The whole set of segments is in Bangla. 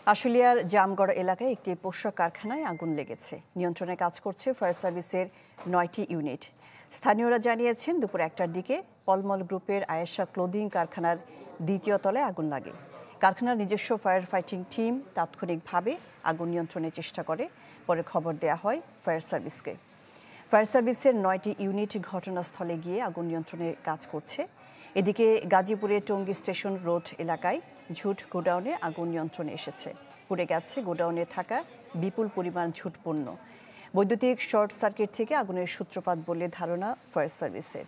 আশুলিয়ার জামগড় এলাকায় একটি পোশাক কারখানায় আগুন লেগেছে। নিয়ন্ত্রণে কাজ করছে ফায়ার সার্ভিসের ৯টি ইউনিট। স্থানীয়রা জানিয়েছেন দুপুর ১টার দিকে পলমল গ্রুপের আয়েশা ক্লোদিং কারখানার দ্বিতীয় তলায় আগুন লাগে। কারখানার নিজস্ব ফায়ার ফাইটিং টিম তাৎক্ষণিকভাবে আগুন নিয়ন্ত্রণের চেষ্টা করে, পরে খবর দেওয়া হয় ফায়ার সার্ভিসকে। ফায়ার সার্ভিসের ৯টি ইউনিট ঘটনাস্থলে গিয়ে আগুন নিয়ন্ত্রণের কাজ করছে। এদিকে গাজীপুরের টঙ্গী স্টেশন রোড এলাকায় ঝুট গোডাউনে আগুন নিয়ন্ত্রণে এসেছে। পুড়ে গেছে গোডাউনে থাকা বিপুল পরিমাণ ঝুট পণ্য। বৈদ্যুতিক শর্ট সার্কিট থেকে আগুনের সূত্রপাত বলে ধারণা ফায়ার সার্ভিসের।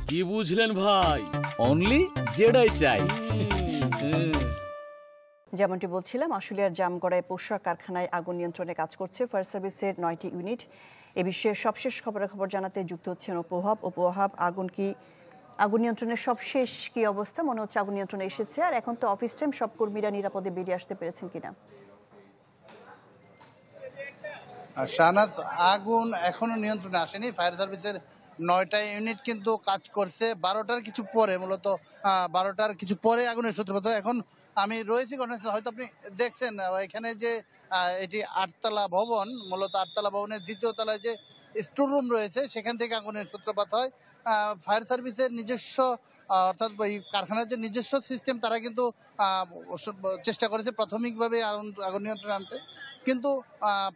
কি বুঝলেন ভাই? অনলি যেটাই চাই। যেমনটি বলছিলাম, আশুলিয়ার জামগড়ায় পোশাক কারখানায় আগুন নিয়ন্ত্রণে কাজ করছে ফায়ার সার্ভিসের ৯টি ইউনিট। এ বিষয়ে সবশেষ খবরাখবর জানাতে যুক্ত হচ্ছেন উপহাব। আগুন নিয়ন্ত্রণের সবশেষ কি অবস্থা? মনে হচ্ছে আগুন নিয়ন্ত্রণে এসেছে, আর এখন তো অফিস টাইম, সব কর্মীরা নিরাপদে বেরিয়ে আসতে পেরেছেন কিনা? শাহনাজ, আগুন এখনো নিয়ন্ত্রণে আসেনি। ফায়ার সার্ভিসের ৯টা ইউনিট কিন্তু কাজ করছে। ১২টার কিছু পরে, মূলত ১২টার কিছু পরে আগুনের সূত্রপাত হয়। এখন আমি রয়েছি ঘটনাস্থলে, হয়তো আপনি দেখছেন এখানে যে এটি ৮তলা ভবন, মূলত ৮তলা ভবনের দ্বিতীয় তলায় যে স্টোর রুম রয়েছে সেখান থেকে আগুনের সূত্রপাত হয়। ফায়ার সার্ভিসের নিজস্ব অর্থাৎ এই কারখানার যে নিজস্ব সিস্টেম, তারা কিন্তু চেষ্টা করেছে প্রাথমিকভাবে আগুন নিয়ন্ত্রণে আনতে, কিন্তু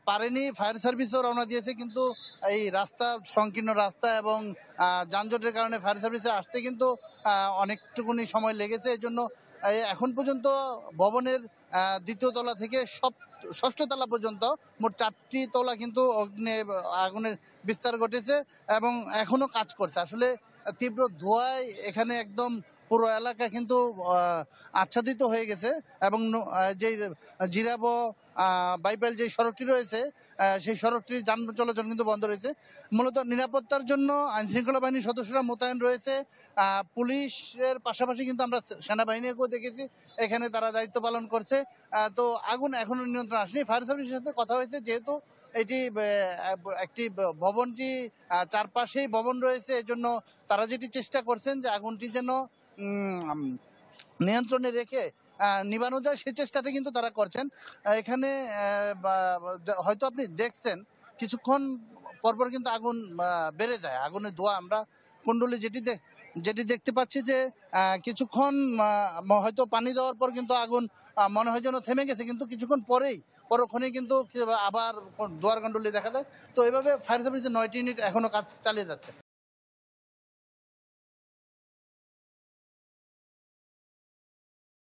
পারেনি। ফায়ার সার্ভিসও রওনা দিয়েছে, কিন্তু এই রাস্তা, সংকীর্ণ রাস্তা এবং যানজটের কারণে ফায়ার সার্ভিসে আসতে কিন্তু অনেকটুকুনি সময় লেগেছে। এই জন্য এখন পর্যন্ত ভবনের দ্বিতীয় তলা থেকে ষষ্ঠ তলা পর্যন্ত মোট ৪টি তলা কিন্তু আগুনের বিস্তার ঘটেছে এবং এখনো কাজ করছে। আসলে তীব্র ধোঁয়ায় এখানে একদম পুরো এলাকা কিন্তু আচ্ছাদিত হয়ে গেছে এবং যে জিরাবো বাইপাইল যে সড়কটি রয়েছে সেই সড়কটির যান চলাচল কিন্তু বন্ধ রয়েছে। মূলত নিরাপত্তার জন্য আইনশৃঙ্খলা বাহিনীর সদস্যরা মোতায়েন রয়েছে। পুলিশের পাশাপাশি কিন্তু আমরা সেনাবাহিনীকেও দেখেছি এখানে, তারা দায়িত্ব পালন করছে। তো আগুন এখনো নিয়ন্ত্রণ আসেনি। ফায়ার সার্ভিসের সাথে কথা হয়েছে, যেহেতু এটি একটি ভবনটি চারপাশেই ভবন রয়েছে, এজন্য তারা যেটি চেষ্টা করছেন যে আগুনটি যেন নিয়ন্ত্রণে রেখে নিবানো যায়, সেই চেষ্টাটা কিন্তু তারা করছেন। এখানে হয়তো আপনি দেখছেন কিছুক্ষণ পরপর কিন্তু আগুন বেড়ে যায়। আগুনের ধোঁয়া আমরা কুণ্ডলি যেটি দেখতে পাচ্ছি যে কিছুক্ষণ হয়তো পানি দেওয়ার পর কিন্তু আগুন মনে হয় যেন থেমে গেছে, কিন্তু কিছুক্ষণ পরক্ষণেই কিন্তু আবার ধোঁয়ার কুণ্ডলি দেখা যায়। তো এভাবে ফায়ার সার্ভিসের ৯টি ইউনিট এখনো কাজ চালিয়ে যাচ্ছে।